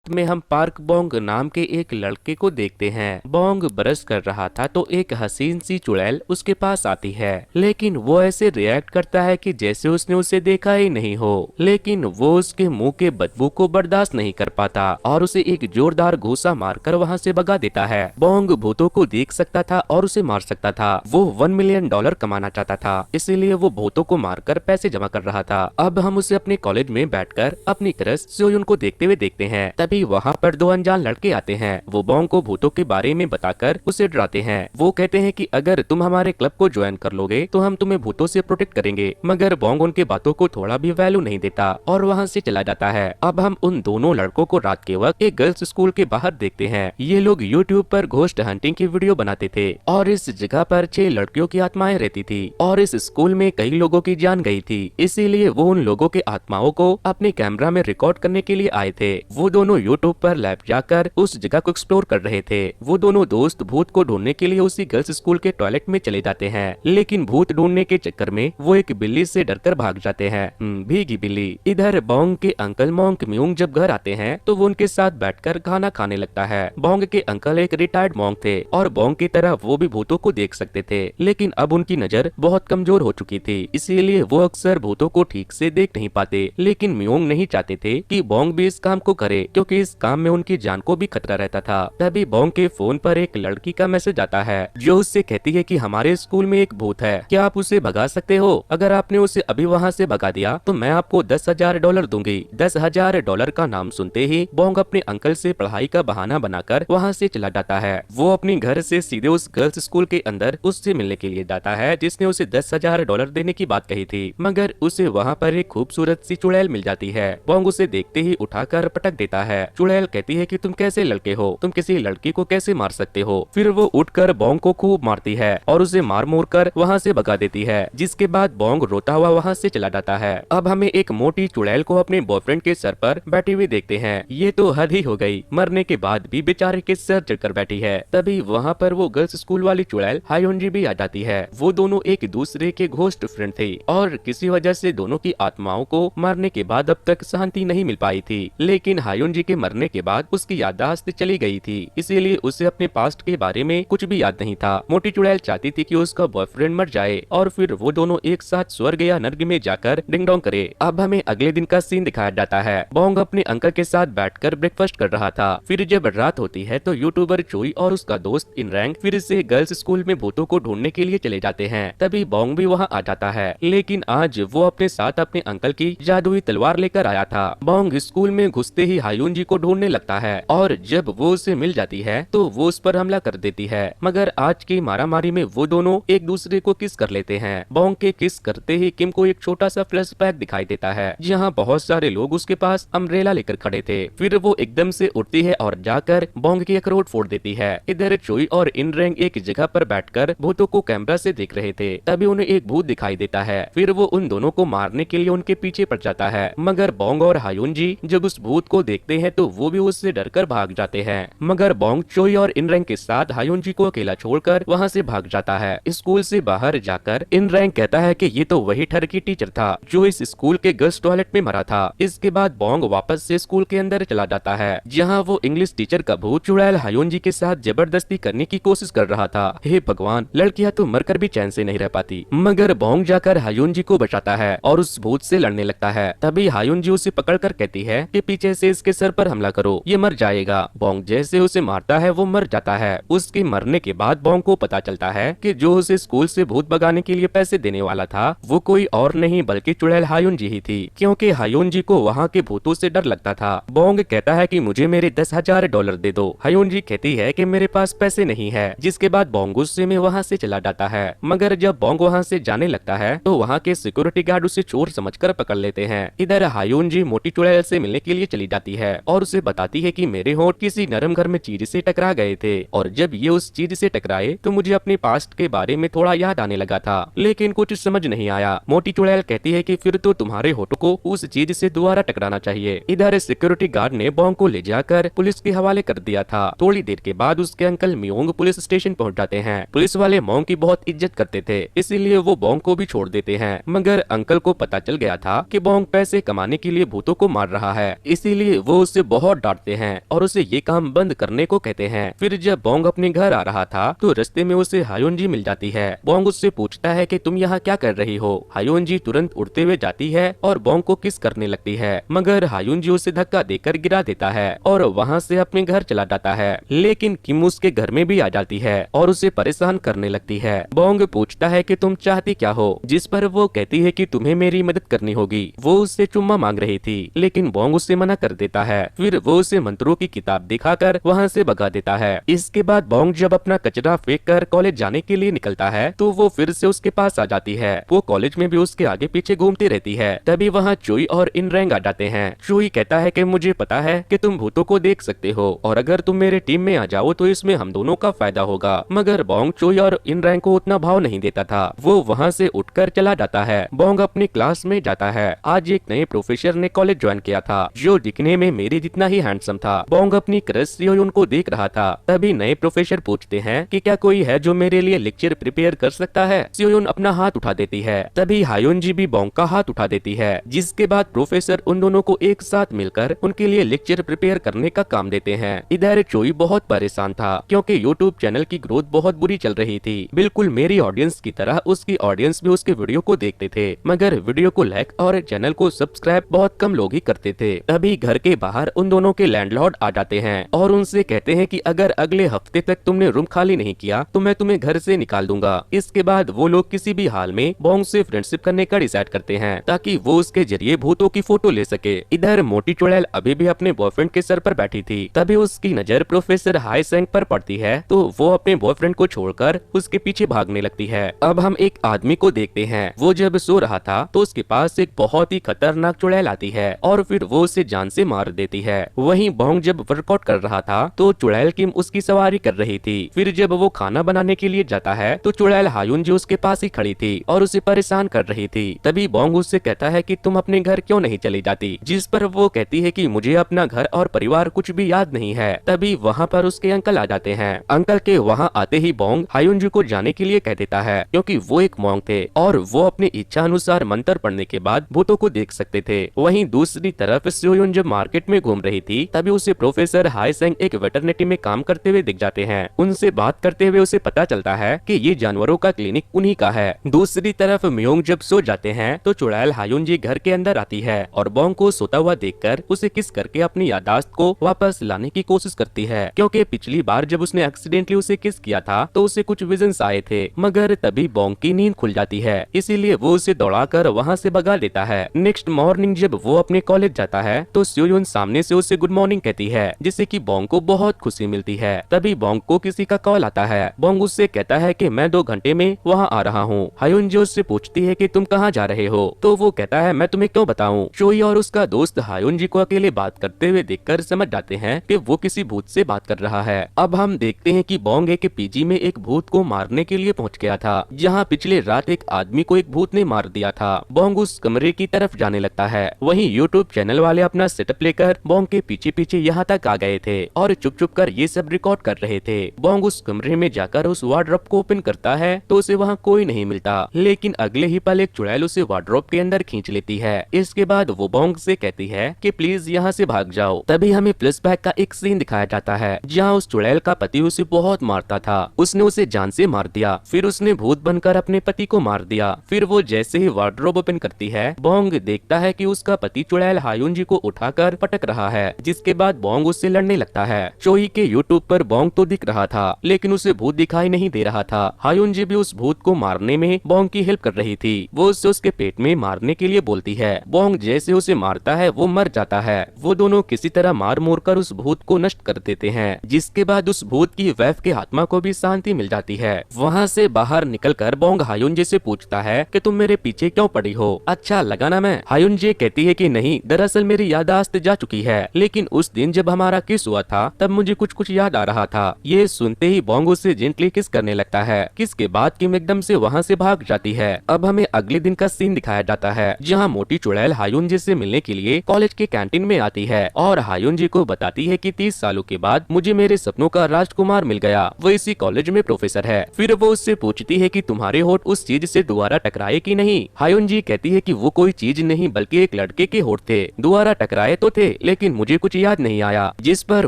अंत में हम पार्क बोंग नाम के एक लड़के को देखते हैं। बोंग ब्रश कर रहा था तो एक हसीन सी चुड़ैल उसके पास आती है, लेकिन वो ऐसे रिएक्ट करता है कि जैसे उसने उसे देखा ही नहीं हो। लेकिन वो उसके मुंह के बदबू को बर्दाश्त नहीं कर पाता और उसे एक जोरदार घूसा मारकर वहाँ से भगा देता है। बोंग भूतों को देख सकता था और उसे मार सकता था। वो $1 मिलियन कमाना चाहता था, इसीलिए वो भूतों को मारकर पैसे जमा कर रहा था। अब हम उसे अपने कॉलेज में बैठकर अपनी क्रश सोयुन को देखते हुए देखते हैं। तभी वहाँ पर दो अनजान लड़के आते हैं। वो बोंग को भूतों के बारे में बताकर उसे डराते हैं। वो कहते हैं कि अगर तुम हमारे क्लब को ज्वाइन कर लोगे तो हम तुम्हें भूतों से प्रोटेक्ट करेंगे। मगर बोंग उनके बातों को थोड़ा भी वैल्यू नहीं देता और वहाँ से चला जाता है। अब हम उन दोनों लड़कों को रात के वक्त एक गर्ल्स स्कूल के बाहर देखते हैं। ये लोग यूट्यूब पर घोस्ट हंटिंग की वीडियो बनाते थे और इस जगह पर 6 लड़कियों की आत्माएं रहती थी और इस स्कूल में कई लोगों की जान गई थी। इसीलिए वो उन लोगों के आत्माओं को अपने कैमरा में रिकॉर्ड करने के लिए आए थे। वो दोनों यूट्यूब पर लाइव जाकर उस जगह को एक्सप्लोर कर रहे थे। वो दोनों दोस्त भूत को ढूंढने के लिए उसी गर्ल्स स्कूल के टॉयलेट में चले जाते हैं, लेकिन भूत ढूंढने के चक्कर में वो एक बिल्ली से डरकर भाग जाते हैं। भीगी बिल्ली। इधर बोंग के अंकल मोंक म्यूंग जब घर आते हैं तो वो उनके साथ बैठकर खाना खाने लगता है। बोंग के अंकल एक रिटायर्ड मोंक थे और बोंग की तरह वो भी भूतों को देख सकते थे, लेकिन अब उनकी नजर बहुत कमजोर हो चुकी थी, इसीलिए वो अक्सर भूतों को ठीक से देख नहीं पाते। लेकिन म्यूंग नहीं चाहते थे कि बोंग भी इस काम को करे, क्योंकि इस काम में उनकी जान को भी खतरा रहता था। तभी बोंग के फोन पर एक लड़की का मैसेज आता है जो उससे कहती है कि हमारे स्कूल में एक भूत है, क्या आप उसे भगा सकते हो? अगर आपने उसे अभी वहाँ से भगा दिया तो मैं आपको $10,000 दूंगी। $10,000 का नाम सुनते ही बोंग अपने अंकल से पढ़ाई का बहाना बनाकर वहाँ से चला जाता है। वो अपने घर से सीधे उस गर्ल्स स्कूल के अंदर उससे मिलने के लिए जाता है जिसने उसे $10,000 देने की बात कही थी, मगर उसे वहाँ पर एक खूबसूरत सी चुड़ैल मिल जाती है। बोंग उसे देखते ही उठाकर पटक देता है। चुड़ैल कहती है कि तुम कैसे लड़के हो, तुम किसी लड़की को कैसे मार सकते हो? फिर वो उठकर बोंग को खूब मारती है और उसे मार मोर कर वहाँ से भगा देती है, जिसके बाद बोंग रोता हुआ वहाँ से चला जाता है। अब हमें एक मोटी चुड़ैल को अपने बॉयफ्रेंड के सर पर बैठी हुई देखते हैं। ये तो हद ही हो गई, मरने के बाद भी बेचारे के सर चढ़कर बैठी है। तभी वहाँ पर वो गर्ल्स स्कूल वाली चुड़ैल हायोंजी भी आ जाती है। वो दोनों एक दूसरे के घोस्ट फ्रेंड थे और किसी वजह से दोनों की आत्माओं को मारने के बाद अब तक शांति नहीं मिल पाई थी। लेकिन हायोंजी के मरने के बाद उसकी याददाश्त चली गई थी, इसीलिए उसे अपने पास्ट के बारे में कुछ भी याद नहीं था। मोटी चुड़ैल चाहती थी कि उसका बॉयफ्रेंड मर जाए और फिर वो दोनों एक साथ स्वर्ग या नर्क में जाकर डिंग डोंग करे। अब हमें अगले दिन का सीन दिखाया जाता है। बोंग अपने अंकल के साथ बैठकर ब्रेकफास्ट कर रहा था। फिर जब रात होती है तो यूट्यूबर चोई और उसका दोस्त इनरैंक फिर से गर्ल्स स्कूल में भूतों को ढूंढने के लिए चले जाते हैं। तभी बोंग भी वहाँ आ जाता है, लेकिन आज वो अपने साथ अपने अंकल की जादुई तलवार लेकर आया था। बोंग स्कूल में घुसते ही हायुंजी को ढूंढने लगता है और जब वो उसे मिल जाती है तो वो उस पर हमला कर देती है। मगर आज की मारामारी में वो दोनों एक दूसरे को किस कर लेते हैं। बोंग के किस करते ही किम को एक छोटा सा फ्लैशबैक दिखाई देता है जहाँ बहुत सारे लोग उसके पास अम्ब्रेला लेकर खड़े थे। फिर वो एकदम से उठती है और जाकर बोंग की अखरोट फोड़ देती है। इधर चोई और इनरेंग एक जगह पर बैठकर भूतों को कैमरा से देख रहे थे। तभी उन्हें एक भूत दिखाई देता है। फिर वो उन दोनों को मारने के लिए उनके पीछे पड़ जाता है, मगर बोंग और हायुंजी जब उस भूत को देखते हैं तो वो भी उससे डरकर भाग जाते हैं। मगर बोंग चोई और इनरेंग के साथ हायुंजी को अकेला छोड़कर वहाँ से भाग जाता है। स्कूल से बाहर जाकर इनरेंग कहता है कि ये तो वही ठरकी टीचर था जो इस स्कूल के गर्ल्स टॉयलेट में मरा था। इसके बाद बोंग वापस से स्कूल के अंदर चला जाता है जहाँ वो इंग्लिश टीचर का भूत चुड़ैल हायुंजी के साथ जबरदस्ती करने की कोशिश कर रहा था। हे भगवान, लड़कियां तो मरकर भी चैन से नहीं रह पाती। मगर बोंग जाकर हायुंजी को बचाता है और उस भूत से लड़ने लगता है। तभी हायुंजी उसे पकड़कर कहती है कि पीछे से इसके सर पर हमला करो, ये मर जाएगा। बोंग जैसे उसे मारता है वो मर जाता है। उसके मरने के बाद बोंग को पता चलता है कि जो उसे स्कूल से भूत भगाने के लिए पैसे देने वाला था वो कोई और नहीं बल्कि चुड़ैल हायुंजी ही थी, क्योंकि हायुंजी को वहाँ के भूतों से डर लगता था। बोंग कहता है कि मुझे मेरे $10,000 दे दो। हायुंजी कहती है कि मेरे पास पैसे नहीं है, जिसके बाद बोंग गुस्से में वहाँ से चला जाता है। मगर जब बोंग वहाँ से जाने लगता है तो वहाँ के सिक्योरिटी गार्ड उसे चोर समझकर पकड़ लेते हैं। इधर हायुंजी मोटी चुड़ैल से मिलने के लिए चली जाती है और उसे बताती है कि मेरे होंठ किसी नरम गर्म चीज से टकरा गए थे और जब ये उस चीज से टकराए तो मुझे अपने पास्ट के बारे में थोड़ा याद आने लगा था, लेकिन कुछ समझ नहीं आया। मोटी चुड़ैल कहती है कि फिर तो तुम्हारे होठों को उस चीज से दोबारा टकराना चाहिए। इधर सिक्योरिटी गार्ड ने बोंग को ले जाकर पुलिस के हवाले कर दिया था। थोड़ी देर के बाद उसके अंकल म्योंग पुलिस स्टेशन पहुंच जाते हैं। पुलिस वाले बोंग की बहुत इज्जत करते थे, इसीलिए वो बोंग को भी छोड़ देते हैं। मगर अंकल को पता चल गया था कि बोंग पैसे कमाने के लिए भूतों को मार रहा है, इसीलिए वो उसे उसे बहुत डांटते हैं और उसे ये काम बंद करने को कहते हैं। फिर जब बोंग अपने घर आ रहा था तो रास्ते में उसे हायोनजी मिल जाती है। बोंग उससे पूछता है कि तुम यहाँ क्या कर रही हो। हायोनजी तुरंत उड़ते हुए जाती है और बोंग को किस करने लगती है, मगर हायोनजी उसे धक्का देकर गिरा देता है और वहाँ से अपने घर चला जाता है। लेकिन किम उसके घर में भी आ जाती है और उसे परेशान करने लगती है। बोंग पूछता है कि तुम चाहती क्या हो, जिस पर वो कहती है कि तुम्हें मेरी मदद करनी होगी। वो उससे चुम्मा मांग रही थी लेकिन बोंग उससे मना कर देता है। फिर वो उसे मंत्रों की किताब दिखाकर वहाँ से भगा देता है। इसके बाद बोंग जब अपना कचरा फेंक कर कॉलेज जाने के लिए निकलता है तो वो फिर से उसके पास आ जाती है। वो कॉलेज में भी उसके आगे पीछे घूमती रहती है। तभी वहाँ चोई और इनरैंग आ जाते हैं। चोई कहता है कि मुझे पता है कि तुम भूतों को देख सकते हो और अगर तुम मेरे टीम में आ जाओ तो इसमें हम दोनों का फायदा होगा। मगर बोंग चोई और इनरैंग को उतना भाव नहीं देता था। वो वहाँ से उठकर चला जाता है। बोंग अपनी क्लास में जाता है। आज एक नए प्रोफेसर ने कॉलेज ज्वाइन किया था जो दिखने में मेरे जितना ही हैंडसम था। बोंग अपनी क्रश सियोयुन को देख रहा था। तभी नए प्रोफेसर पूछते हैं कि क्या कोई है जो मेरे लिए लेक्चर प्रिपेयर कर सकता है। सियोयुन अपना हाथ उठा देती है। तभी हायोनजी भी बोंग का हाथ उठा देती है, जिसके बाद प्रोफेसर उन दोनों को एक साथ मिलकर उनके लिए लेक्चर प्रिपेयर करने का काम देते हैं। इधर चोई बहुत परेशान था क्योंकि यूट्यूब चैनल की ग्रोथ बहुत बुरी चल रही थी। बिल्कुल मेरी ऑडियंस की तरह उसकी ऑडियंस भी उसके वीडियो को देखते थे, मगर वीडियो को लाइक और चैनल को सब्सक्राइब बहुत कम लोग ही करते थे। तभी घर के बाहर उन दोनों के लैंडलॉर्ड आ जाते हैं और उनसे कहते हैं कि अगर अगले हफ्ते तक तुमने रूम खाली नहीं किया तो मैं तुम्हें घर से निकाल दूंगा। इसके बाद वो लोग किसी भी हाल में बोंग से फ्रेंडशिप करने का डिसाइड करते हैं ताकि वो उसके जरिए भूतों की फोटो ले सके। इधर मोटी चुड़ैल अभी भी अपने बॉयफ्रेंड के सर पर बैठी थी। तभी उसकी नजर प्रोफेसर हाई सेंग पर पड़ती है तो वो अपने बॉयफ्रेंड को छोड़कर उसके पीछे भागने लगती है। अब हम एक आदमी को देखते हैं। वो जब सो रहा था तो उसके पास एक बहुत ही खतरनाक चुड़ैल आती है और फिर वो उसे जान से मार देती है। वहीं बोंग जब वर्कआउट कर रहा था तो चुड़ैल किम उसकी सवारी कर रही थी। फिर जब वो खाना बनाने के लिए जाता है तो चुड़ैल हायुनजी उसके पास ही खड़ी थी और उसे परेशान कर रही थी। तभी बोंग उससे कहता है कि तुम अपने घर क्यों नहीं चली जाती, जिस पर वो कहती है कि मुझे अपना घर और परिवार कुछ भी याद नहीं है। तभी वहाँ पर उसके अंकल आ जाते हैं। अंकल के वहाँ आते ही बोंग हायुनजी को जाने के लिए कह देता है क्योंकि वो एक मॉन्क थे और वो अपनी इच्छा अनुसार मंत्र पढ़ने के बाद भूतों को देख सकते थे। वहीं दूसरी तरफ सियोयुन जब मार्केट में घूम रही थी तभी उसे प्रोफेसर हाई सेंग एक वेटरनिटी में काम करते हुए दिख जाते हैं। उनसे बात करते हुए उसे पता चलता है कि ये जानवरों का क्लिनिक उन्हीं का है। दूसरी तरफ म्योंग जब सो जाते हैं तो चुड़ैल हायुनजी घर के अंदर आती है और बोंग को सोता हुआ देखकर उसे किस करके अपनी यादाश्त को वापस लाने की कोशिश करती है, क्योंकि पिछली बार जब उसने एक्सीडेंटली उसे किस किया था तो उसे कुछ विजन्स आए थे। मगर तभी बोंग की नींद खुल जाती है, इसीलिए वो उसे दौड़ाकर वहाँ से भगा देता है। नेक्स्ट मॉर्निंग जब वो अपने कॉलेज जाता है तो सियोयुन सामने से उसे गुड मॉर्निंग कहती है, जिससे कि बोंग को बहुत खुशी मिलती है। तभी बोंग को किसी का कॉल आता है। बोंग उससे कहता है कि मैं 2 घंटे में वहाँ आ रहा हूँ। हायुनजी उससे पूछती है कि तुम कहाँ जा रहे हो, तो वो कहता है मैं तुम्हें क्यों बताऊँ। चोई और उसका दोस्त हायुनजी को अकेले बात करते हुए देखकर समझ जाते हैं कि वो किसी भूत से बात कर रहा है। अब हम देखते हैं कि बोंग एक पीजी में एक भूत को मारने के लिए पहुँच गया था, जहाँ पिछले रात एक आदमी को एक भूत ने मार दिया था। बोंग उस कमरे की तरफ जाने लगता है। वहीं यूट्यूब चैनल वाले अपना सेटअप लेकर बोंग के पीछे पीछे यहाँ तक आ गए थे और चुप चुप कर ये सब रिकॉर्ड कर रहे थे। बोंग उस कमरे में जाकर उस वार्डरोब को ओपन करता है तो उसे वहाँ कोई नहीं मिलता, लेकिन अगले ही पल एक चुड़ैल उसे वार्डरोब के अंदर खींच लेती है। इसके बाद वो बोंग से कहती है कि प्लीज यहाँ से भाग जाओ। तभी हमें फ्लैशबैक का एक सीन दिखाया जाता है जहाँ उस चुड़ैल का पति उसे बहुत मारता था। उसने उसे जान से मार दिया, फिर उसने भूत बनकर अपने पति को मार दिया। फिर वो जैसे ही वार्डरोब ओपन करती है बोंग देखता है कि उसका पति चुड़ैल हायुनजी को उठाकर पटक रहा है, जिसके बाद बोंग उससे लड़ने लगता है। चोई के यूट्यूब पर बोंग तो दिख रहा था लेकिन उसे भूत दिखाई नहीं दे रहा था। हायुनजी भी उस भूत को मारने में बोंग की हेल्प कर रही थी। वो उसे उसके पेट में मारने के लिए बोलती है। बोंग जैसे उसे मारता है वो मर जाता है। वो दोनों किसी तरह मार मोर कर उस भूत को नष्ट कर देते हैं, जिसके बाद उस भूत की वाइफ के आत्मा को भी शांति मिल जाती है। वहाँ से बाहर निकलकर बोंग हायुनजी से पूछता है कि तुम मेरे पीछे क्यों पड़ी हो, अच्छा लगा ना मैं। हायुनजी कहती है कि नहीं, दरअसल मेरी यादाश्त जा चुकी है, लेकिन उस दिन जब हमारा किस हुआ था तब मुझे कुछ कुछ याद आ रहा था। ये सुनते ही बोंग उससे जेंटली किस करने लगता है। किस के बाद किम एकदम से वहाँ से भाग जाती है। अब हमें अगले दिन का सीन दिखाया जाता है जहाँ मोटी चुड़ैल हायुनजी से मिलने के लिए कॉलेज के कैंटीन में आती है और हायुनजी को बताती है कि 30 सालों के बाद मुझे मेरे सपनों का राजकुमार मिल गया, वो इसी कॉलेज में प्रोफेसर है। फिर वो उससे पूछती है कि तुम्हारे होठ उस चीज से दोबारा टकराए कि नहीं। हायुनजी कहती है कि वो कोई चीज नहीं बल्कि एक लड़के के होठ थे, दोबारा टकराए तो थे लेकिन मुझे कुछ याद नहीं आया। जिस पर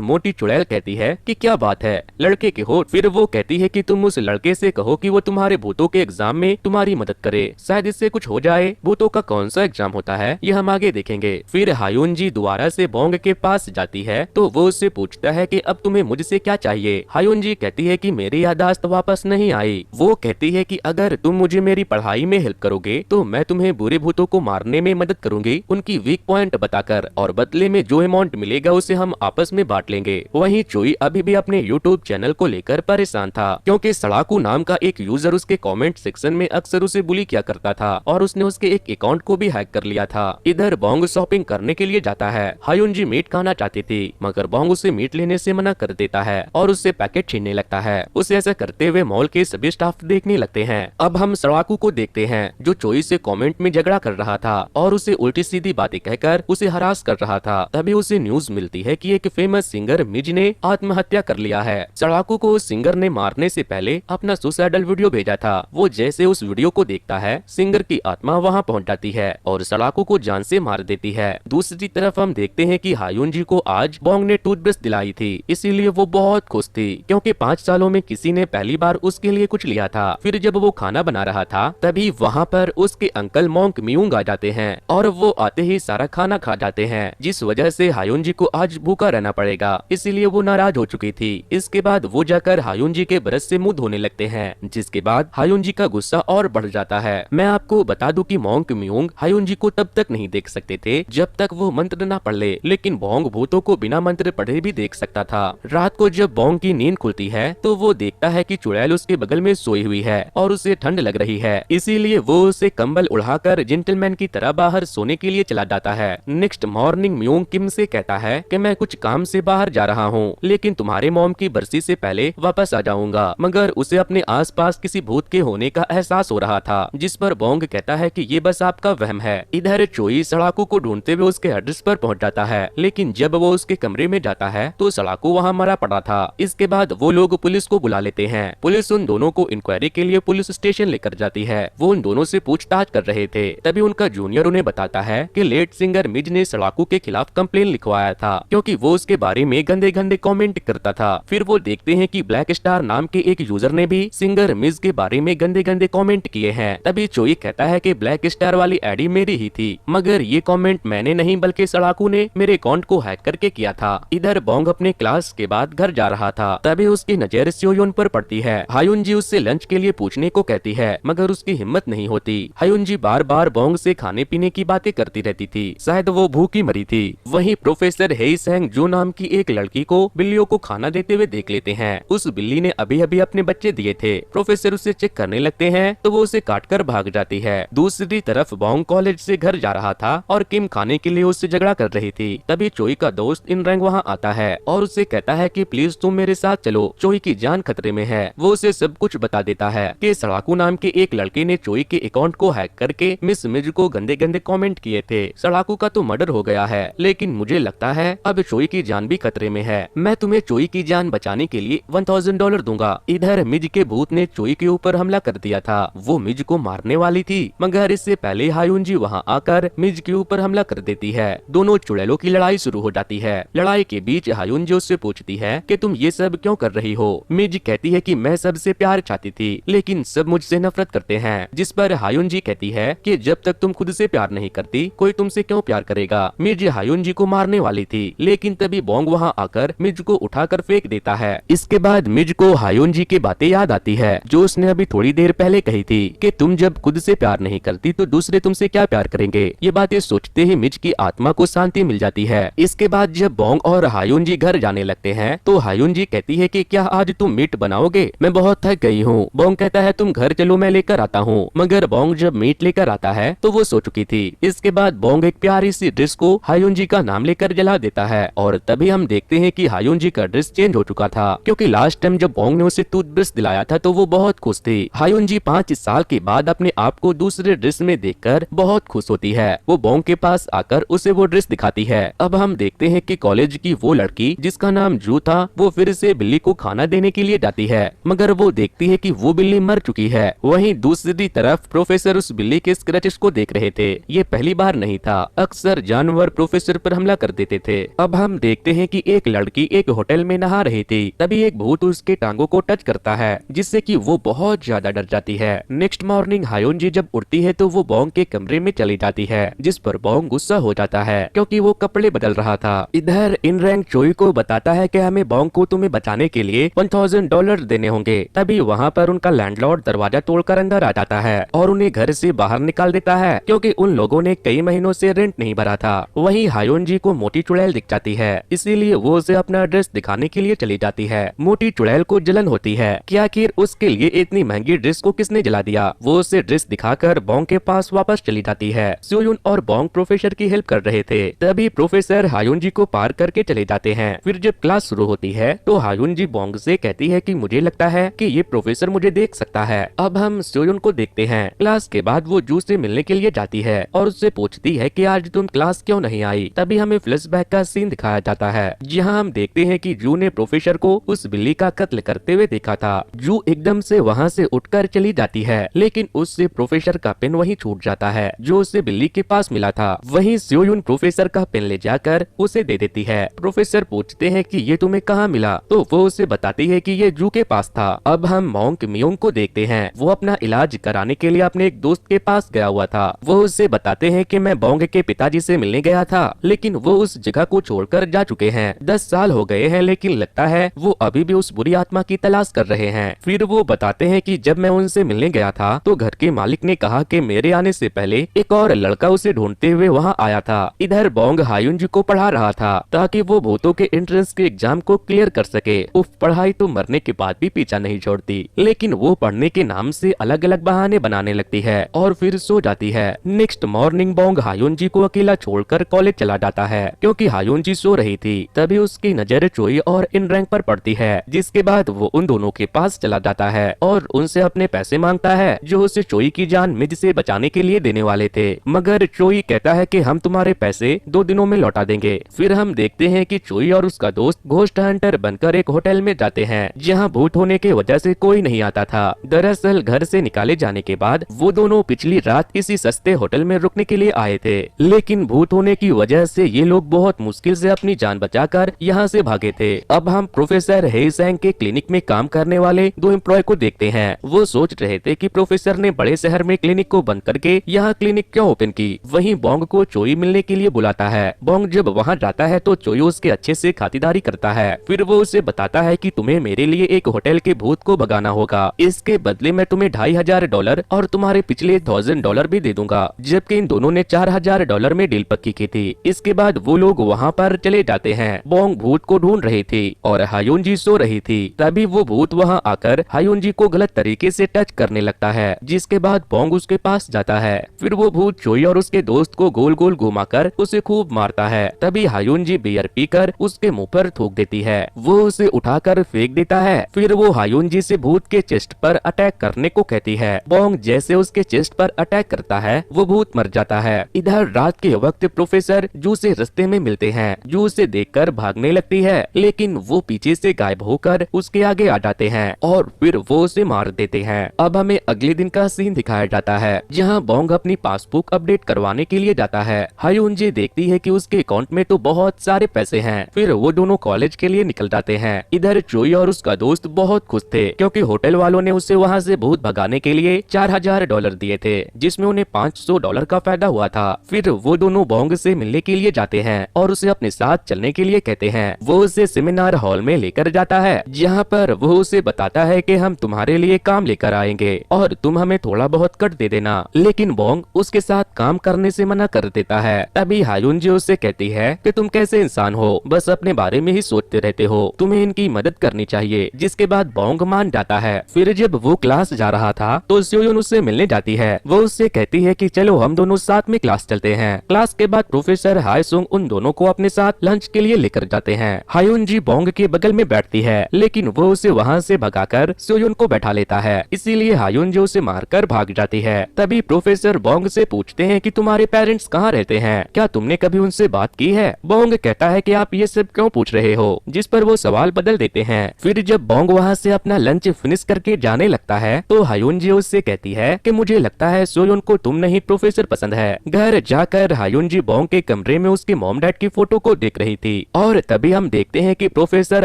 मोटी चुड़ैल कहती है कि क्या बात है, लड़के के हो। फिर वो कहती है कि तुम उस लड़के से कहो कि वो तुम्हारे भूतों के एग्जाम में तुम्हारी मदद करे, शायद इससे कुछ हो जाए। भूतों का कौन सा एग्जाम होता है ये हम आगे देखेंगे। फिर हायुन जी दोबारा से बोंग के पास जाती है तो वो उससे पूछता है कि अब तुम्हें मुझसे क्या चाहिए। हायुन जी कहती है कि मेरी याददाश्त वापस नहीं आई। वो कहती है कि अगर तुम मुझे मेरी पढ़ाई में हेल्प करोगे तो मैं तुम्हें बुरे भूतों को मारने में मदद करूंगी, उनकी वीक पॉइंट बताकर, और बदले में जो अमाउंट मिलेगा उसे हम आपस में बांट लेंगे। वहीं चोई अभी भी अपने यूट्यूब चैनल को लेकर परेशान था, क्योंकि सड़ाकू नाम का एक यूजर उसके कमेंट सेक्शन में अक्सर उसे बुली किया करता था और उसने उसके एक अकाउंट को भी हैक कर लिया था। इधर बोंग शॉपिंग करने के लिए जाता है। हायुन जी मीट खाना चाहती थी मगर बोंग उसे मीट लेने से मना कर देता है और उससे पैकेट छीनने लगता है। उसे ऐसा करते हुए मॉल के सभी स्टाफ देखने लगते हैं। अब हम सड़ाकू को देखते हैं जो चोई से कमेंट में झगड़ा कर रहा था और उसे उल्टी सीधी बातें कहकर उसे हरास कर रहा था। तभी उसे न्यूज मिलती है कि एक फेमस सिंगर मिज ने आत्महत्या कर लिया है। सड़ाकू को उस सिंगर ने मारने से पहले अपना सुसाइडल वीडियो भेजा था। वो जैसे उस वीडियो को देखता है सिंगर की आत्मा वहाँ पहुँच जाती है और सड़ाकू को जान से मार देती है। दूसरी तरफ हम देखते हैं कि हायुन जी को आज बोंग ने टूथब्रश दिलाई थी, इसीलिए वो बहुत खुश थी क्योंकि 5 सालों में किसी ने पहली बार उसके लिए कुछ लिया था। फिर जब वो खाना बना रहा था तभी वहाँ पर उसके अंकल मोंक मियूंग आ जाते हैं और वो आते ही सारा खाना खा जाते हैं, जिस वजह से हायुन जी को आज भूखा रहना पड़ेगा, इसीलिए वो नाराज हो चुकी थी। इसके बाद वो जाकर हायुन जी के ब्रश से मुंह धोने लगते हैं, जिसके बाद हायुन जी का गुस्सा और बढ़ जाता है। मैं आपको बता दूं कि मोंक मियूंग हायुन जी को तब तक नहीं देख सकते थे जब तक वो मंत्र न पढ़ ले, लेकिन बोंग भूतों को बिना मंत्र पढ़े भी देख सकता था। रात को जब बोंग की नींद खुलती है तो वो देखता है कि चुड़ैल उसके बगल में सोई हुई है और उसे ठंड लग रही है, इसीलिए वो उसे कंबल उड़ाकर जेंटलमैन की तरह बाहर सोने के लिए चला जाता है। नेक्स्ट मॉर्निंग मियूंग किम से कहता है कि मैं कुछ काम से बाहर जा रहा हूँ, लेकिन तुम्हारे मॉम की बरसी से पहले वापस आ जाऊंगा। मगर उसे अपने आसपास किसी भूत के होने का एहसास हो रहा था, जिस पर बोंग कहता है कि ये बस आपका वहम है। इधर चोई सड़ाकू को ढूंढते हुए उसके एड्रेस पर पहुंच जाता है, लेकिन जब वो उसके कमरे में जाता है तो सड़ाकू वहाँ मरा पड़ा था। इसके बाद वो लोग पुलिस को बुला लेते हैं। पुलिस उन दोनों को इंक्वायरी के लिए पुलिस स्टेशन लेकर जाती है। वो उन दोनों से पूछताछ कर रहे थे, तभी उनका जूनियर उन्हें बताता है कि लेट सिंगर मिज ने सड़ाकू के खिलाफ कंप्लेन लिखवाया था क्योंकि वो उसके बारे में गंदे गंदे कमेंट करता था। फिर वो देखते हैं कि ब्लैक स्टार नाम के एक यूजर ने भी सिंगर मिज के बारे में गंदे गंदे कमेंट किए हैं। तभी चोई कहता है कि ब्लैक स्टार वाली आईडी मेरी ही थी, मगर ये कमेंट मैंने नहीं बल्कि सड़ाकू ने मेरे अकाउंट को हैक करके किया था। इधर बोंग अपने क्लास के बाद घर जा रहा था, तभी उसकी नजर स्योयोन पर पड़ती है। हायुन जी उससे लंच के लिए पूछने को कहती है, मगर उसकी हिम्मत नहीं होती। हायुन जी बार बार बोंग से खाने पीने की बातें करती रहती थी, शायद वो भूखी मरी थी। वहीं प्रोफेसर हेई सेंग जो नाम की एक लड़की को बिल्लियों को खाना देते हुए देख लेते हैं। उस बिल्ली ने अभी अभी अपने बच्चे दिए थे। प्रोफेसर उसे चेक करने लगते हैं तो वो उसे काट कर भाग जाती है। दूसरी तरफ बोंग कॉलेज से घर जा रहा था और किम खाने के लिए उससे झगड़ा कर रही थी। तभी चोई का दोस्त इन रंग वहाँ आता है और उससे कहता है कि प्लीज तुम मेरे साथ चलो, चोई की जान खतरे में है। वो उसे सब कुछ बता देता है कि सड़ाकू नाम के एक लड़के ने चोई के अकाउंट को हैक करके मिस मिज को गंदे गंदे कमेंट किए थे। सड़ाकू का तो मर्डर हो गया है, लेकिन मुझे लगता है अब चोई की जान भी खतरे में है। मैं तुम्हें चोई की जान बचाने के लिए $1000 दूंगा। इधर मिज के भूत ने चोई के ऊपर हमला कर दिया था। वो मिज को मारने वाली थी, मगर इससे पहले हायुन जी वहाँ आकर मिज के ऊपर हमला कर देती है। दोनों चुड़ैलों की लड़ाई शुरू हो जाती है। लड़ाई के बीच हायुन जी उससे पूछती है कि तुम ये सब क्यों कर रही हो। मिज कहती है कि मैं सबसे प्यार चाहती थी, लेकिन सब मुझसे नफरत करते हैं। जिस पर हायुन जी कहती है कि जब तक तुम खुद से प्यार नहीं करती, कोई तुमसे क्यों प्यार करेगा। मिज हायुन जी को मारने वाली थी, लेकिन तभी बोंग वहाँ आकर मिज को उठाकर फेंक देता है। इसके बाद मिज को हायुन जी की बातें याद आती है जो उसने अभी थोड़ी देर पहले कही थी कि तुम जब खुद से प्यार नहीं करती तो दूसरे तुमसे क्या प्यार करेंगे। ये बातें सोचते ही मिज की आत्मा को शांति मिल जाती है। इसके बाद जब बोंग और हायुन जी घर जाने लगते हैं तो हायुन जी कहती है कि क्या आज तुम मीट बनाओगे, मैं बहुत थक गई हूँ। बोंग कहता है तुम घर चलो, मैं लेकर आता हूँ। मगर बोंग जब मीट लेकर आता है तो वो सो चुकी थी। इसके बाद बोंग एक प्यारी सी ड्रेस को हायुन जी का नाम लेकर जला देता है और तभी हम देखते हैं कि हायुन जी का ड्रेस चेंज हो चुका था, क्योंकि लास्ट टाइम जब बोंग ने उसे टूथब्रश दिलाया था तो वो बहुत खुश थी। हायुन जी 5 साल के बाद अपने आप को दूसरे ड्रेस में देखकर बहुत खुश होती है। वो बोंग के पास आकर उसे वो ड्रेस दिखाती है। अब हम देखते हैं कि कॉलेज की वो लड़की जिसका नाम जू था वो फिर से बिल्ली को खाना देने के लिए जाती है, मगर वो देखती है कि वो बिल्ली मर चुकी है। वहीं दूसरी तरफ प्रोफेसर उस बिल्ली के स्क्रैचेस को देख रहे थे। ये पहली बार नहीं था, अक्सर जानवर प्रोफेसर पर पर हमला कर देते थे। अब हम देखते हैं कि एक लड़की एक होटल में नहा रही थी, तभी एक भूत उसके टांगों को टच करता है, जिससे कि वो बहुत ज्यादा डर जाती है। नेक्स्ट मॉर्निंग हायोनजी जब उठती है तो वो बोंग के कमरे में चली जाती है, जिस पर बोंग गुस्सा हो जाता है क्योंकि वो कपड़े बदल रहा था। इधर इन रैंक चोई को बताता है कि हमें बोंग को तुम्हें बचाने के लिए $1000 देने होंगे। तभी वहाँ पर उनका लैंडलॉर्ड दरवाजा तोड़कर अंदर आ जाता है और उन्हें घर से बाहर निकाल देता है क्योंकि उन लोगों ने कई महीनों से रेंट नहीं भरा था। वहीं हायोनजी को मोटी चुड़ैल दिख जाती है, इसीलिए वो उसे अपना ड्रेस दिखाने के लिए चली जाती है। मोटी चुड़ैल को जलन होती है कि आखिर उसके लिए इतनी महंगी ड्रेस को किसने जला दिया। वो उसे ड्रेस दिखाकर बोंग के पास वापस चली जाती है। सोयुन और बोंग प्रोफेसर की हेल्प कर रहे थे, तभी प्रोफेसर हायोनजी को पार करके चले जाते हैं। फिर जब क्लास शुरू होती है तो हायोनजी बोंग से कहती है कि मुझे लगता है कि ये प्रोफेसर मुझे देख सकता है। अब हम सोयुन को देखते हैं। क्लास के बाद वो जू से मिलने के लिए जाती है और उससे पूछती है कि आज तुम क्लास क्यों नहीं आई। तभी हमें फ्लैशबैक का सीन दिखाया जाता है, जहाँ हम देखते हैं कि जू ने प्रोफेसर को उस बिल्ली का कत्ल करते हुए देखा था। जू एकदम से वहाँ से उठकर चली जाती है, लेकिन उससे प्रोफेसर का पेन वहीं छूट जाता है जो उसे बिल्ली के पास मिला था। वहीं सोयुन प्रोफेसर का पेन ले जाकर उसे दे देती है। प्रोफेसर पूछते हैं कि ये तुम्हें कहाँ मिला, तो वो उसे बताती है कि ये जू के पास था। अब हम मोंक मियोंग को देखते हैं। वो अपना इलाज कराने के लिए अपने एक दोस्त के पास गया हुआ था। वो उसे बताते हैं कि मैं बोंग के पिताजी से मिलने गया था, लेकिन वो उस जगह को छोड़कर जा चुके हैं। 10 साल हो गए हैं, लेकिन लगता है वो अभी भी उस बुरी आत्मा की तलाश कर रहे हैं। फिर वो बताते हैं कि जब मैं उनसे मिलने गया था तो घर के मालिक ने कहा कि मेरे आने से पहले एक और लड़का उसे ढूंढते हुए वहाँ आया था। इधर बोंग हायुनजी को पढ़ा रहा था ताकि वो भूतों के एंट्रेंस के एग्जाम को क्लियर कर सके। उफ, पढ़ाई तो मरने के बाद भी पीछा नहीं छोड़ती, लेकिन वो पढ़ने के नाम से अलग अलग बहाने बनाने लगती है और फिर सो जाती है। नेक्स्ट मॉर्निंग बोंग हायुनजी को अकेला छोड़कर कॉलेज चला जाता है क्योंकि हायुनजी सो रही थी। तभी उसकी नजर चोई और इन रैंक पर पड़ती है, जिसके बाद वो उन दोनों के पास चला जाता है और उनसे अपने पैसे मांगता है जो उसे चोई की जान मिज से बचाने के लिए देने वाले थे। मगर चोई कहता है कि हम तुम्हारे पैसे 2 दिनों में लौटा देंगे। फिर हम देखते हैं कि चोई और उसका दोस्त घोस्ट हंटर बनकर एक होटल में जाते हैं जहां भूत होने की वजह से कोई नहीं आता था। दरअसल घर से निकाले जाने के बाद वो दोनों पिछली रात किसी सस्ते होटल में रुकने के लिए आए थे, लेकिन भूत होने की वजह से ये लोग बहुत मुश्किल से अपनी जान बचाकर यहाँ से भागे थे। अब हम प्रोफेसर हेइसेंग के क्लिनिक में काम करने वाले 2 एम्प्लॉय को देखते हैं। वो सोच रहे थे कि प्रोफेसर ने बड़े शहर में क्लिनिक को बंद करके यहाँ क्लिनिक क्यों ओपन की। वहीं बोंग को चोई मिलने के लिए बुलाता है। बोंग जब वहाँ जाता है तो चोई उसके अच्छे से खातिरदारी करता है। फिर वो उसे बताता है कि तुम्हें मेरे लिए एक होटल के भूत को भगाना होगा, इसके बदले मैं तुम्हें $2500 और तुम्हारे पिछले $1000 भी दे दूंगा। जबकि इन दोनों ने $4000 में डील पक्की की थी। इसके बाद वो लोग वहाँ पर चले जाते हैं। बोंग भूत को ढूंढ रही थी और हायुनजी सो रही थी। तभी वो भूत वहाँ आकर हायुनजी को गलत तरीके से टच करने लगता है, जिसके बाद बोंग उसके पास जाता है। फिर वो भूत चोई और उसके दोस्त को गोल गोल घुमाकर उसे खूब मारता है। तभी हायुनजी बियर पीकर उसके मुंह पर थूक देती है। वो उसे उठाकर फेंक देता है। फिर वो हायुनजी से भूत के चेस्ट पर अटैक करने को कहती है। बोंग जैसे उसके चेस्ट पर अटैक करता है वो भूत मर जाता है। इधर रात के वक्त प्रोफेसर जू से रास्ते में मिलते हैं। जू उसे देखकर भागने लगती है, लेकिन वो पीछे से गायब होकर उसके आगे आ जाते हैं और फिर वो उसे मार देते हैं। अब हमें अगले दिन का सीन दिखाया जाता है जहाँ बोंग अपनी पासबुक अपडेट करवाने के लिए जाता है। हायुनजी देखती है कि उसके अकाउंट में तो बहुत सारे पैसे हैं। फिर वो दोनों कॉलेज के लिए निकल जाते हैं। इधर चोई और उसका दोस्त बहुत खुश थे क्योंकि होटल वालों ने उसे वहाँ से भूत भगाने के लिए $4000 दिए थे, जिसमें उन्हें $500 का फायदा हुआ था। फिर वो दोनों बोंग से मिलने के लिए जाते हैं और उसे अपने साथ चलने के लिए कहते हैं। वो उसे सेमिनार हॉल में लेकर जाता है जहाँ पर वो उसे बताता है कि हम तुम्हारे लिए काम लेकर आएंगे और तुम हमें थोड़ा बहुत कट दे देना। लेकिन बोंग उसके साथ काम करने से मना कर देता है। तभी हायुनजी उससे कहती है कि तुम कैसे इंसान हो, बस अपने बारे में ही सोचते रहते हो, तुम्हें इनकी मदद करनी चाहिए। जिसके बाद बोंग मान जाता है। फिर जब वो क्लास जा रहा था तो सोयुन उससे मिलने जाती है। वो उससे कहती है कि चलो हम दोनों साथ में क्लास चलते हैं। क्लास के बाद प्रोफेसर हायसुंग उन दोनों को अपने साथ लंच के लिए लेकर जाते हैं। हायुनजी बोंग के बगल में बैठती है, लेकिन वो उसे वहाँ से भगाकर सोयुन को बैठा लेता है, इसीलिए हायुनजी उसे मारकर भाग जाती है। तभी प्रोफेसर बोंग से पूछते हैं कि तुम्हारे पेरेंट्स कहाँ रहते हैं, क्या तुमने कभी उनसे बात की है। बोंग कहता है कि आप ये सब क्यों पूछ रहे हो, जिस पर वो सवाल बदल देते हैं। फिर जब बोंग वहाँ से अपना लंच फिनिश करके जाने लगता है तो हायुनजी उससे कहती है कि मुझे लगता है सोयुन को तुम नहीं प्रोफेसर पसंद है। घर जाकर हायुनजी बोंग के कमरे कमरे में उसके मॉम डैड की फोटो को देख रही थी और तभी हम देखते हैं कि प्रोफेसर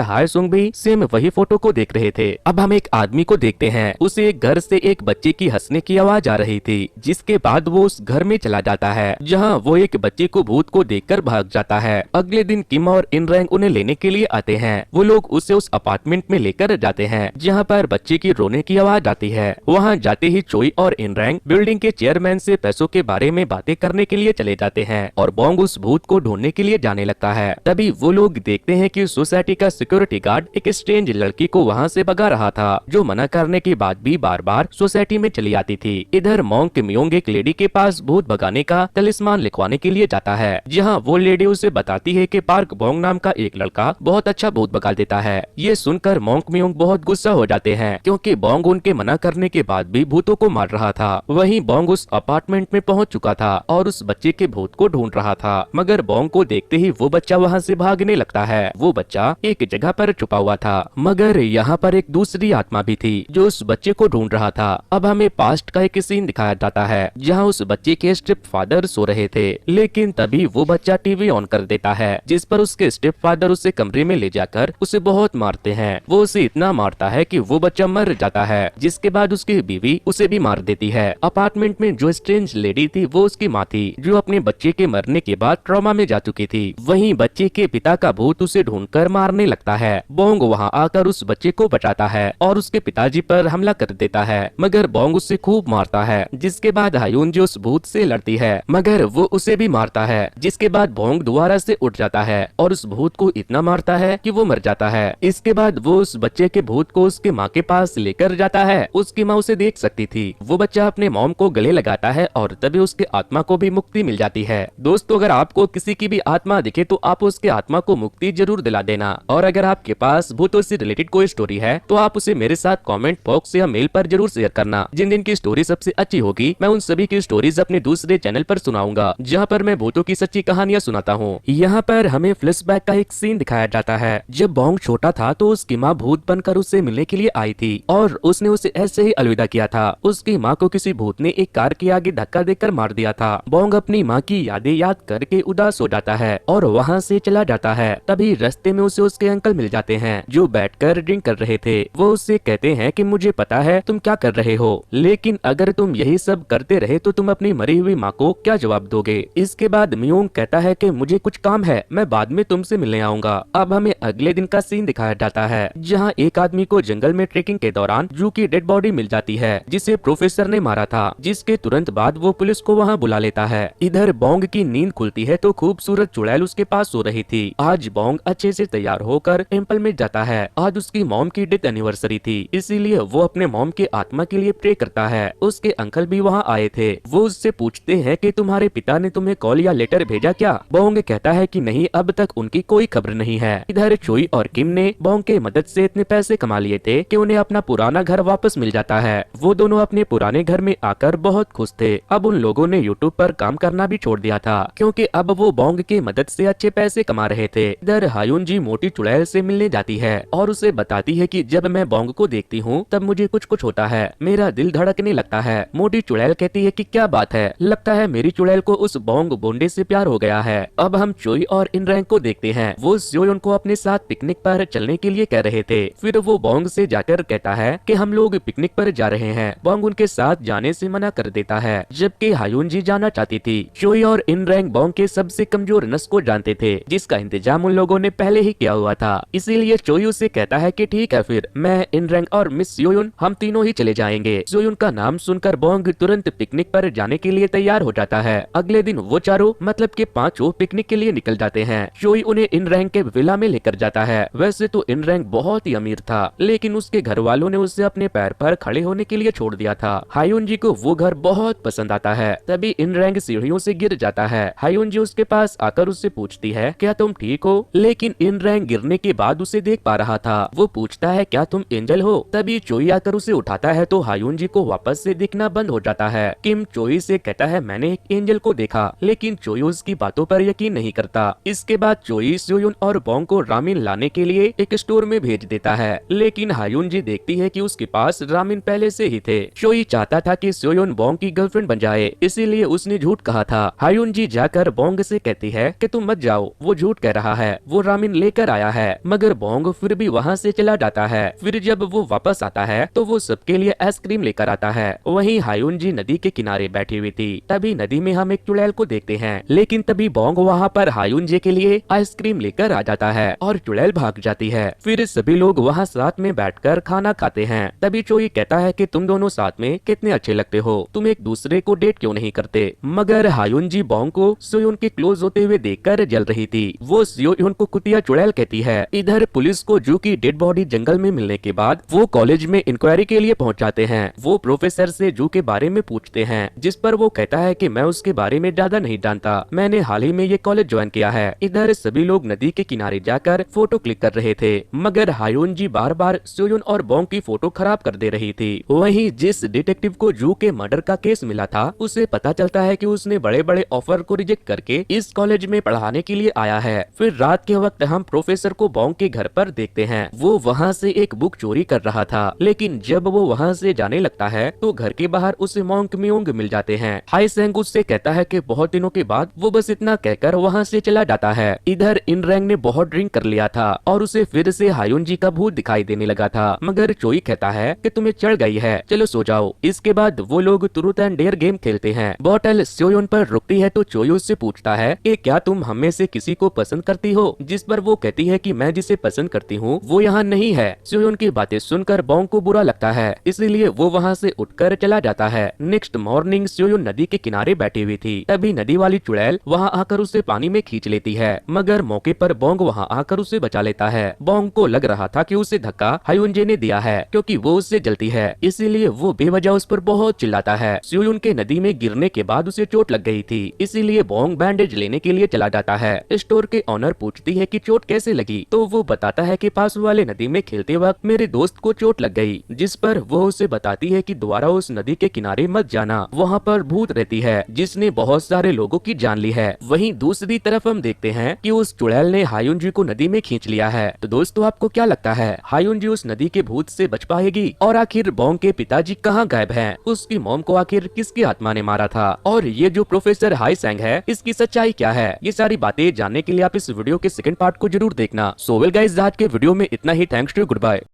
हाय सुंग भी सेम वही फोटो को देख रहे थे। अब हम एक आदमी को देखते हैं, उसे एक घर से एक बच्चे की हंसने की आवाज आ रही थी, जिसके बाद वो उस घर में चला जाता है जहाँ वो एक बच्चे को भूत को देखकर भाग जाता है। अगले दिन किम और इन रैंग उन्हें लेने के लिए आते हैं। वो लोग उसे उस अपार्टमेंट में लेकर जाते हैं जहाँ पर बच्चे की रोने की आवाज आती है। वहाँ जाते ही चोई और इन रैंग बिल्डिंग के चेयरमैन से पैसों के बारे में बातें करने के लिए चले जाते हैं और बोंग उस भूत को ढूंढने के लिए जाने लगता है। तभी वो लोग देखते हैं कि सोसाइटी का सिक्योरिटी गार्ड एक स्ट्रेंज लड़की को वहाँ से भगा रहा था, जो मना करने के बाद भी बार बार सोसाइटी में चली आती थी। इधर मोंग मियोंग एक लेडी के पास भूत भगाने का तलिस्मान लिखवाने के लिए जाता है, जहाँ वो लेडी उसे बताती है कि पार्क बोंग नाम का एक लड़का बहुत अच्छा भूत भगा देता है। ये सुनकर मोंग मियोंग बहुत गुस्सा हो जाते हैं, क्योंकि बोंग उनके मना करने के बाद भी भूतों को मार रहा था। वहीं बोंग उस अपार्टमेंट में पहुंच चुका था और उस बच्चे के भूत को ढूंढ रहा था, मगर बोंग को देखते ही वो बच्चा वहाँ से भागने लगता है। वो बच्चा एक जगह पर छुपा हुआ था, मगर यहाँ पर एक दूसरी आत्मा भी थी जो उस बच्चे को ढूंढ रहा था। अब हमें पास्ट का एक सीन दिखाया जाता है जहाँ उस बच्चे के स्टेप फादर सो रहे थे, लेकिन तभी वो बच्चा टीवी ऑन कर देता है, जिस पर उसके स्टेप फादर उसे कमरे में ले जाकर उसे बहुत मारते हैं। वो उसे इतना मारता है कि वो बच्चा मर जाता है, जिसके बाद उसकी बीवी उसे भी मार देती है। अपार्टमेंट में जो स्ट्रेंज लेडी थी वो उसकी माँ थी, जो अपने बच्चे के मरने के बाद ट्रॉमा में जा चुकी थी। वहीं बच्चे के पिता का भूत उसे ढूंढकर मारने लगता है। बोंग वहाँ आकर उस बच्चे को बचाता है और उसके पिताजी पर हमला कर देता है, मगर बोंग उसे खूब मारता है। जिसके बाद हायुन जी उस भूत से लड़ती है, मगर वो उसे भी मारता है। जिसके बाद बोंग दोबारा से उठ जाता है और उस भूत को इतना मारता है कि वो मर जाता है। इसके बाद वो उस बच्चे के भूत को उसके माँ के पास लेकर जाता है। उसकी माँ उसे देख सकती थी। वो बच्चा अपने मॉम को गले लगाता है और तभी उसके आत्मा को भी मुक्ति मिल जाती है। दोस्तों, अगर आपको किसी की भी आत्मा दिखे तो आप उसके आत्मा को मुक्ति जरूर दिला देना, और अगर आपके पास भूतों से रिलेटेड कोई स्टोरी है तो आप उसे मेरे साथ कमेंट बॉक्स या मेल पर जरूर शेयर करना। जिन दिन की स्टोरी सबसे अच्छी होगी मैं उन सभी की स्टोरीज अपने दूसरे चैनल पर सुनाऊंगा, जहाँ पर मैं भूतों की सच्ची कहानियाँ सुनाता हूँ। यहाँ पर हमें फ्लैशबैक का एक सीन दिखाया जाता है। जब बोंग छोटा था तो उसकी माँ भूत बनकर उससे मिलने के लिए आई थी और उसने उसे ऐसे ही अलविदा किया था। उसकी माँ को किसी भूत ने एक कार के आगे धक्का देकर मार दिया था। बोंग अपनी माँ की यादें याद करके उदास हो जाता है और वहाँ से चला जाता है। तभी रास्ते में उसे उसके अंकल मिल जाते हैं, जो बैठकर ड्रिंक कर रहे थे। वो उससे कहते हैं कि मुझे पता है तुम क्या कर रहे हो, लेकिन अगर तुम यही सब करते रहे तो तुम अपनी मरी हुई माँ को क्या जवाब दोगे। इसके बाद मियोंग कहता है कि मुझे कुछ काम है, मैं बाद में तुमसे मिलने आऊंगा। अब हमें अगले दिन का सीन दिखाया जाता है, जहाँ एक आदमी को जंगल में ट्रेकिंग के दौरान जू की डेड बॉडी मिल जाती है, जिसे प्रोफेसर ने मारा था। जिसके तुरंत बाद वो पुलिस को वहाँ बुला लेता है। इधर बोंग की नींद खुलती है तो खूबसूरत चुड़ैल उसके पास सो रही थी। आज बोंग अच्छे से तैयार होकर टेम्पल में जाता है। आज उसकी मॉम की डेथ एनिवर्सरी थी, इसीलिए वो अपने मॉम के आत्मा के लिए प्रे करता है। उसके अंकल भी वहाँ आए थे। वो उससे पूछते हैं कि तुम्हारे पिता ने तुम्हें कॉल या लेटर भेजा क्या। बोंग कहता है कि नहीं, अब तक उनकी कोई खबर नहीं है। इधर चोई और किम ने बोंग के मदद से इतने पैसे कमा लिए थे कि उन्हें अपना पुराना घर वापस मिल जाता है। वो दोनों अपने पुराने घर में आकर बहुत खुश थे। अब उन लोगों ने यूट्यूब पर काम करना भी छोड़ दिया था, क्योंकि अब वो बोंग की मदद से अच्छे पैसे कमा रहे थे। इधर हायुन जी मोटी चुड़ैल से मिलने जाती है और उसे बताती है कि जब मैं बोंग को देखती हूँ तब मुझे कुछ कुछ होता है, मेरा दिल धड़कने लगता है। मोटी चुड़ैल कहती है कि क्या बात है, लगता है मेरी चुड़ैल को उस बोंग बोंडे से प्यार हो गया है। अब हम चोई और इन रैंक को देखते हैं। वो स्योयोन को अपने साथ पिकनिक पर चलने के लिए कह रहे थे। फिर वो बोंग से जाकर कहता है कि हम लोग पिकनिक पर जा रहे हैं। बोंग उनके साथ जाने से मना कर देता है, जबकि हायुन जी जाना चाहती थी। चोई और इन रैंक बोंग के सबसे कमजोर नस को जानते थे, जिसका इंतजाम उन लोगों ने पहले ही किया हुआ था। इसीलिए चोई उसे कहता है कि ठीक है, फिर मैं, इन रैंक और मिस स्योयोन हम तीनों ही चले जाएंगे। स्योयोन का नाम सुनकर बोंग तुरंत पिकनिक पर जाने के लिए तैयार हो जाता है। अगले दिन वो चारों मतलब के पांचों पिकनिक के लिए निकल जाते हैं। चोई उन्हें इन रैंक के विला में लेकर जाता है। वैसे तो इन रैंक बहुत ही अमीर था, लेकिन उसके घर वालों ने उसे अपने पैर पर खड़े होने के लिए छोड़ दिया था। हायुन जी को वो घर बहुत पसंद आता है। तभी इन रैंक सीढ़ियों से गिर जाता है। हायुन जी उसके पास आकर उससे पूछती है क्या तुम ठीक हो, लेकिन इन रैंक गिरने के बाद उसे देख पा रहा था। वो पूछता है क्या तुम एंजल हो। तभी चोई आकर उसे उठाता है तो हायुन जी को वापस से दिखना बंद हो जाता है। किम चोई से कहता है मैंने एक एंजल को देखा, लेकिन चोई उसकी बातों पर यकीन नहीं करता। इसके बाद चोई स्योयुन और बोंग को रामिन लाने के लिए एक स्टोर में भेज देता है, लेकिन हायुन जी देखती है कि उसके पास रामिन पहले से ही थे। चोई चाहता था कि स्योयुन बोंग की गर्लफ्रेंड बन जाए, इसीलिए उसने झूठ कहा था। हायुन जी जाकर बोंग से कहती है कि तुम मत जाओ, वो झूठ कह रहा है, वो रामिन लेकर आया है। मगर बोंग फिर भी वहाँ से चला जाता है। फिर जब वो वापस आता है तो वो सबके लिए आइसक्रीम लेकर आता है। वहीं हायुनजी नदी के किनारे बैठी हुई थी। तभी नदी में हम एक चुड़ैल को देखते हैं, लेकिन तभी बोंग वहाँ पर हायुनजी के लिए आइसक्रीम लेकर आ जाता है और चुड़ैल भाग जाती है। फिर सभी लोग वहाँ साथ में बैठकर खाना खाते हैं। तभी चोई कहता है कि तुम दोनों साथ में कितने अच्छे लगते हो, तुम एक दूसरे को डेट क्यों नहीं करते। मगर हायुनजी बोंग को सोयोन के क्लोज होते हुए देखकर जल रही थी। वो सोयोन को कुतिया चुड़ैल कहती है। इधर पुलिस को जू की डेड बॉडी जंगल में मिलने के बाद वो कॉलेज में इंक्वायरी के लिए पहुंच जाते हैं। वो प्रोफेसर से जू के बारे में पूछते हैं, जिस पर वो कहता है कि मैं उसके बारे में ज्यादा नहीं जानता, मैंने हाल ही में ये कॉलेज ज्वाइन किया है। इधर सभी लोग नदी के किनारे जाकर फोटो क्लिक कर रहे थे, मगर हायुनजी बार बार सोयोन और बोंग की फोटो खराब कर दे रही थी। वहीं जिस डिटेक्टिव को जू के मर्डर का केस मिला था, उसे पता चलता है कि उसने बड़े बड़े ऑफर को रिजेक्ट करके इस कॉलेज में पढ़ाने के लिए आया है। फिर रात के वक्त हम प्रोफेसर को बोंग के घर पर देखते हैं। वो वहाँ से एक बुक चोरी कर रहा था, लेकिन जब वो वहाँ से जाने लगता है तो घर के बाहर उसे मोंक मियोंग मिल जाते हैं। हाई सेंग उससे कहता है कि बहुत दिनों के बाद वो बस इतना कहकर वहाँ से चला जाता है। इधर इन रैंग ने बहुत ड्रिंक कर लिया था और उसे फिर से हायुनजी का भूत दिखाई देने लगा था, मगर चोई कहता है कि तुम्हें चढ़ गई है, चलो सो जाओ। इसके बाद वो लोग ट्रूथ एंड डेयर गेम खेलते हैं। बॉटल सोयोन पर रुकती है तो चोई उससे पूछता है कि क्या तुम हम में से किसी को पसंद करती हो, जिस पर वो कहती है कि मैं जिसे पसंद करती हूँ वो यहाँ नहीं है। सोयोन की बातें सुनकर बोंग को बुरा लगता है, इसलिए वो वहाँ से उठकर चला जाता है। नेक्स्ट मॉर्निंग सोयोन नदी के किनारे बैठी हुई थी। तभी नदी वाली चुड़ैल वहाँ आकर उसे पानी में खींच लेती है, मगर मौके पर बोंग वहाँ आकर उसे बचा लेता है। बोंग को लग रहा था कि उसे धक्का हायुनजे ने दिया है, क्योंकि वो उससे जलती है, इसीलिए वो बेवजह उस पर बहुत चिल्लाता है। सोयोन के नदी में गिरने के बाद उसे चोट लग गई थी, इसीलिए बोंग बैंडेज लेने के लिए चला जाता है। स्टोर के ऑनर पूछती है कि चोट कैसे लगी, तो वो बताता है कि पास वाले नदी में खेलते वक्त मेरे दोस्त को चोट लग गई, जिस पर वो उसे बताती है कि दोबारा उस नदी के किनारे मत जाना, वहाँ पर भूत रहती है जिसने बहुत सारे लोगों की जान ली है। वहीं दूसरी तरफ हम देखते हैं कि उस चुड़ैल ने हायुनजी को नदी में खींच लिया है। तो दोस्तों आपको क्या लगता है, हायुनजी उस नदी के भूत से बच पाएगी? और आखिर बोंग के पिताजी कहाँ गायब हैं? उसकी मॉम को आखिर किसकी आत्मा ने मारा था? और ये जो प्रोफेसर हाई सेंग है, इसकी सच्चाई क्या है? ये सारी बातें जानने के लिए आप इस वीडियो के सेकंड पार्ट को जरूर देखना। सो वेल गाइस, आज के वीडियो में इतना ही। Thanks to, good bye.